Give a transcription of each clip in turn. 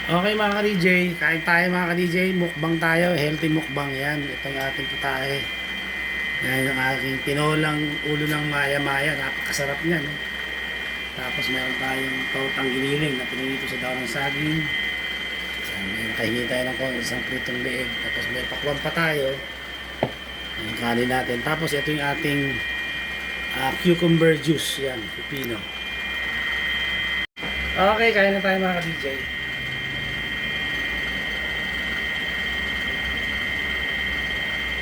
Okay mga ka-DJ, kain tayo mga ka-DJ, mukbang tayo, healthy mukbang yan. Ito yung ating putahe. Yan yung aking tinolang ulo ng maya-maya, napakasarap niyan. No? Tapos meron tayong tortang giniling na pinilito sa daon ng saging. Yan, may nakahingi tayo ng isang pritong leeg. Tapos may pakwan pa tayo. Yung kanin natin. Tapos ito yung ating cucumber juice, yan, pipino. Okay, kain na tayo mga ka-DJ.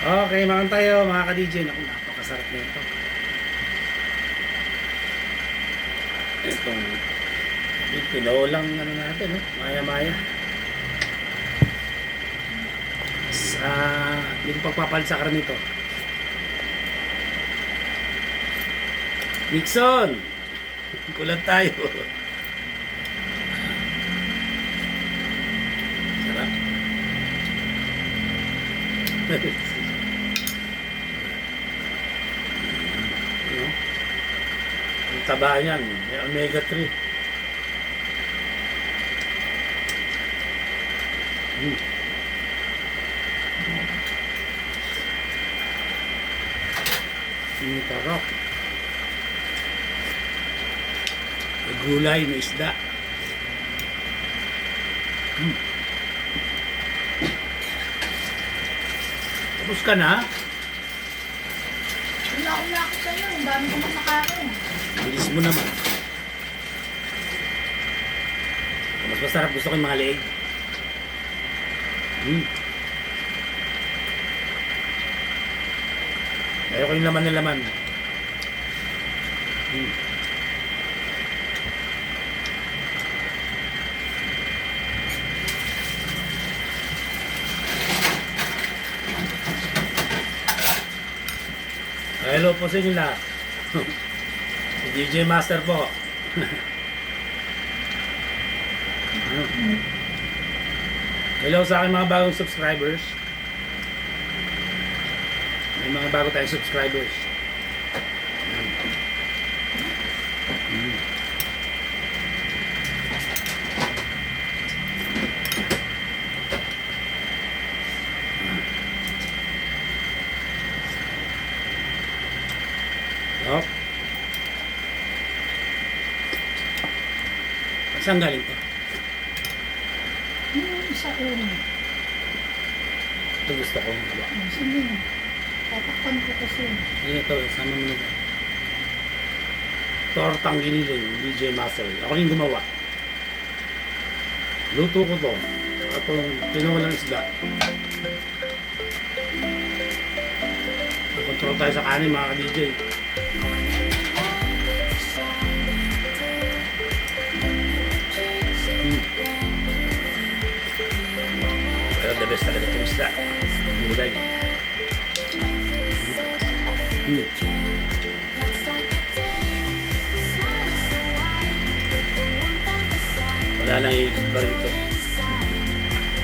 Okay, makan tayo mga ka-DJ. Naku, napakasarap nito. Itong tinolang ano natin, no? Maya-maya. Hindi ko pagpapalsa ka nito. Nixon! Kulat tayo. Sarap. Ang taba yan, may omega 3. Tarap. May gulay, may isda. Tapos ka na? Wala ako sa'yo. Ang dami ko nang nakakain. Bilis mo naman. Mas masarap, gusto ko yung mga leeg. Ayoko yung laman na laman. Hello po sa inyo lahat. Si DJ Master po. Hello sa aking mga bagong subscribers. May mga bago tayong subscribers. Oh. Saan galing to? Yung isa ulo. Ito gusto ko. Sige. Tatakpan ko kasi. Ano ito? Sama mo nito. Tortang giniling, DJ Master. Ako rin gumawa. Luto ko to. Itong tinolang isda. Kontrol tayo sa kanin mga ka-DJ. Pero the best talaga itong isda. Gulay. Wala nang iba rito.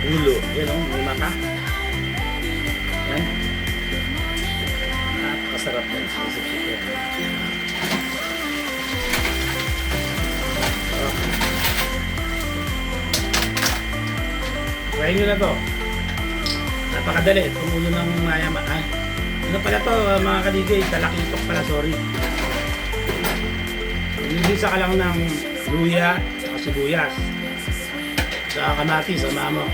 Ulo. Yan o, may mata. Yan. Napakasarap yan. Sisip-sip yan. Try nyo na to. Napakadali. Itong ulo ng mayama. Ano pala to mga ka-DJ? Talakitok pala, sorry. Nilisa ka lang ng luya at sibuyas. Sa kamatis, sama mo.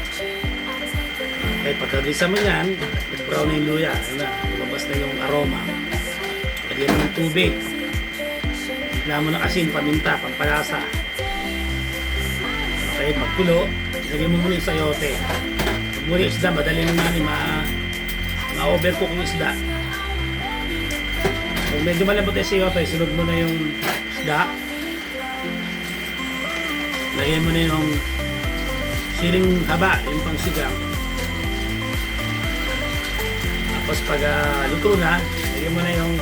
Okay, pagkagisa mo yan, nag-brown na yung luya. Ano na, lumabas na yung aroma. Lagyan mo ng tubig. Lagyan mo ng asin, paminta, pampalasa. Okay, magkulo. Lagyan mo muna yung sayote. Pag muna yung isda, madali naman ma-overcook yung isda. Kung medyo malambot yung sayote, sunod mo na yung isda. Lagyan mo na yung siling haba, yung pangsigang. Tapos pag luto na, lagyan mo na yung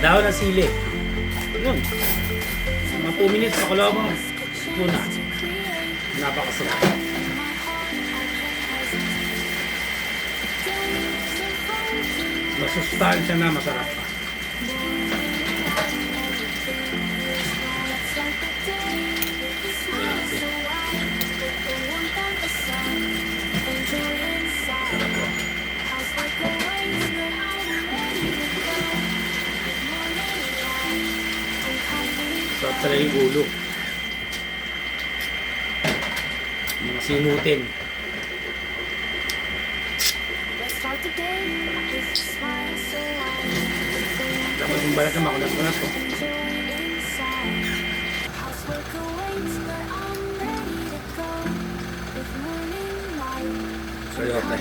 daon ng sili. Yun. Mga 2 minutes sa kulo mo. Ito na. Napakasarap. Masustansya na, masarap pa. Sarap talaga yung ulo. Mga sinutin. Dapat yung balat na makunas-kunas ko. Sayote.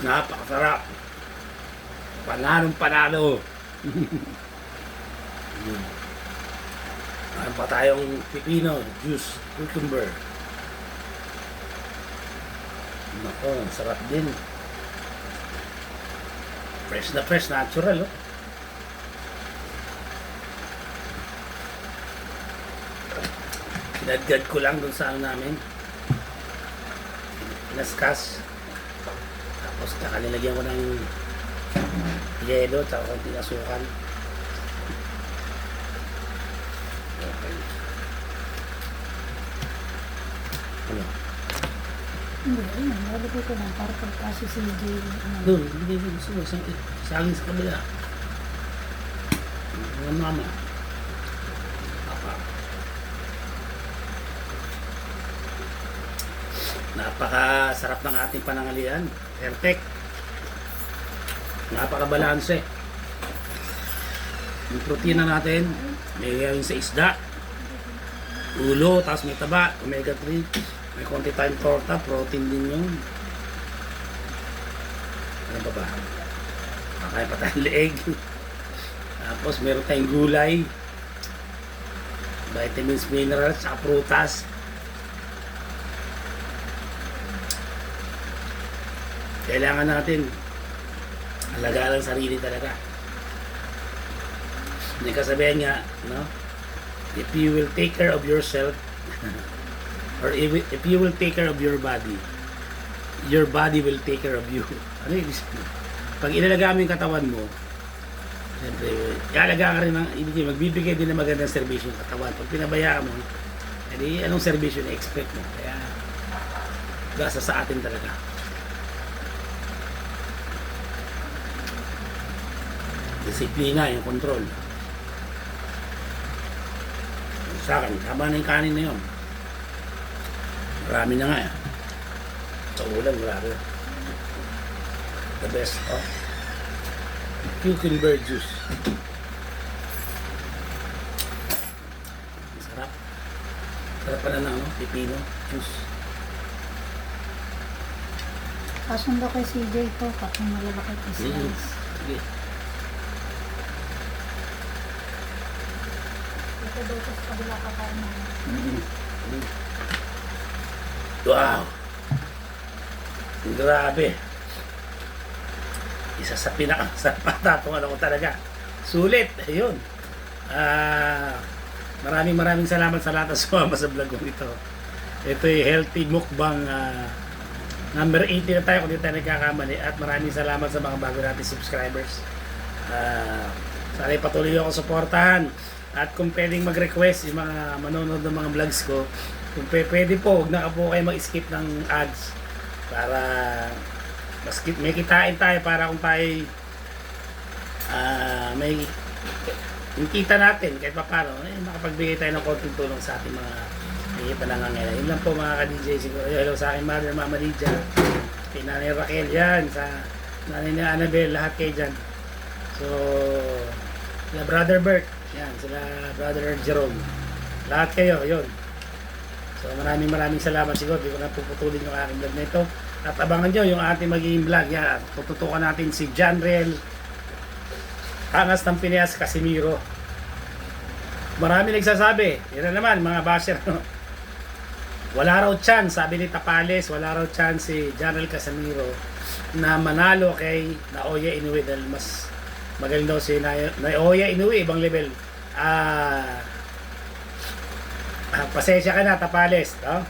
Napakasarap. Panalong panalo. Mayroon pa tayong pipino, juice, cucumber. Nako, sarap din. Fresh na fresh, natural, oh. Pinadgad ko lang dun sa ano namin. Pinaskas. Tapos nakalilagyan ko ng yelo, tsaka konting asukal. Okay. Ano? Hindi, ayun. Nalagay ko lang para pagkasi si Jay. Doon, hindi ko gusto mo. Saging sa kabila. Mga mama. Papa. Napakasarap ng ating panangalian. Perfect. Napakabalanse. Yung protina natin, may yung sa isda, ulo, tapos may taba, omega 3, may konti tayong torta, protein din yun. Ano ba ba? Kakain pa tayong leeg. Tapos meron tayong gulay, vitamins, minerals, saka prutas. Kailangan natin alagaan ang sarili talaga. Hindi kasabihan nga, no? If you will take care of yourself, or if you will take care of your body will take care of you. Ano yung pag inalagaan mo yung katawan mo, siyempre, ialagaan ka rin ng, magbibigay din ng magandang serbisyo yung katawan. Pag pinabayaan mo, edi anong serbisyo na expect mo? Kaya, gasa sa atin talaga. Disiplina, yung control. Sa akin, tama na yung kanin na yun. Marami na nga eh. Sa ulam, grabe. The best of cucumber juice. Sarap. Sarap pala ng pipino juice. Kasundo kay CJ ito, kapag malalaki kay slice. Sige. Ito daw sa kabila ka tayo na. Wow! Grabe! Isa sa pinakasapatatong ano ko talaga. Sulit! Ayun! Maraming salamat sa lahat ng sumama sa vlog ko ito. Ito yung healthy mukbang number 80 na tayo kung di tayo nagkakamali. At maraming salamat sa mga bago natin subscribers. Sana patuloy ako suportahan. At kung pwedeng mag-request yung mga manonood ng mga vlogs ko, kung pwede po, huwag na po kayo mag-skip ng ads para may kitain tayo para kung tayo may yung kita natin kahit pa paano, makapagbigay tayo ng konting tulong sa ating mga hindi pa nangangailangan. Yun lang po mga ka-DJ siguro. Hello sa aking mother, Mama Lydia, kay Nanay Raquel yan, sa Nanay na Annabelle, lahat kayo dyan. So, sila Brother Bert, yan, sila Brother Jerome, lahat kayo, yun. So maraming salamat siguro. Di ko na puputulin yung aking vlog na ito. At abangan nyo yung ating magiging vlog. Yan, tututukan natin si John Riel Angas ng Pineas Casimiro. Marami nagsasabi, yun na naman mga basher, no? Wala raw chance, sabi ni Tapales, wala raw chance si John Riel Casimiro na manalo kay Naoya Inoue dahil mas magaling daw si Naoya Inoue, ibang level. Pasensya ka na, Tapales, no?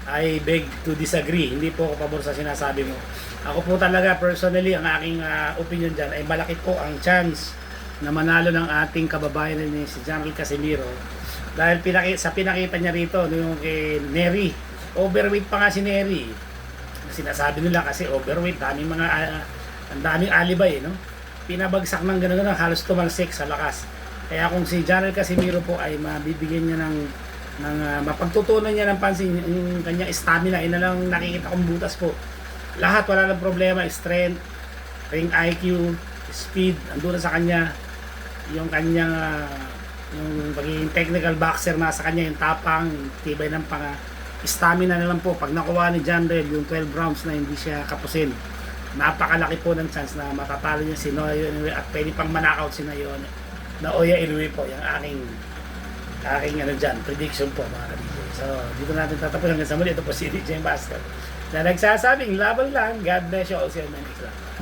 I beg to disagree. Hindi po ako pabor sa sinasabi mo. Ako po talaga, personally, ang aking opinion dyan ay malaki po ang chance na manalo ng ating kababayan ni si John Riel Casimiro. Dahil sa pinakita niya rito, yung kay Neri, overweight pa nga si Neri. Sinasabi nila kasi overweight, ang daming alibay, no? pinabagsak ng gano'n, halos tumalsik sa lakas. Kaya kung si Janel Casimiro po ay mabibigyan niya ng mapagtutunan niya ng pansin yung kanyang stamina, ina lang nakikita kong butas po. Lahat wala ng problema, strength, ring IQ, speed, andun na sa kanya. Yung kanyang yung pagiging technical boxer na sa kanya, yung tapang, yung tibay ng stamina na lang po. Pag nakuha ni Janel yung 12 rounds na hindi siya kapusin, napakalaki po ng chance na matatalo niya si Naoya Inoue at pwede pang manakaut si Naoya Inoue po. Yung aking ano dyan, prediction po mga ka-DJ. So, dito natin tatapos hanggang sa muli. Ito po si DJ Master na nagsasabing laban lang. God bless you all. See you next time.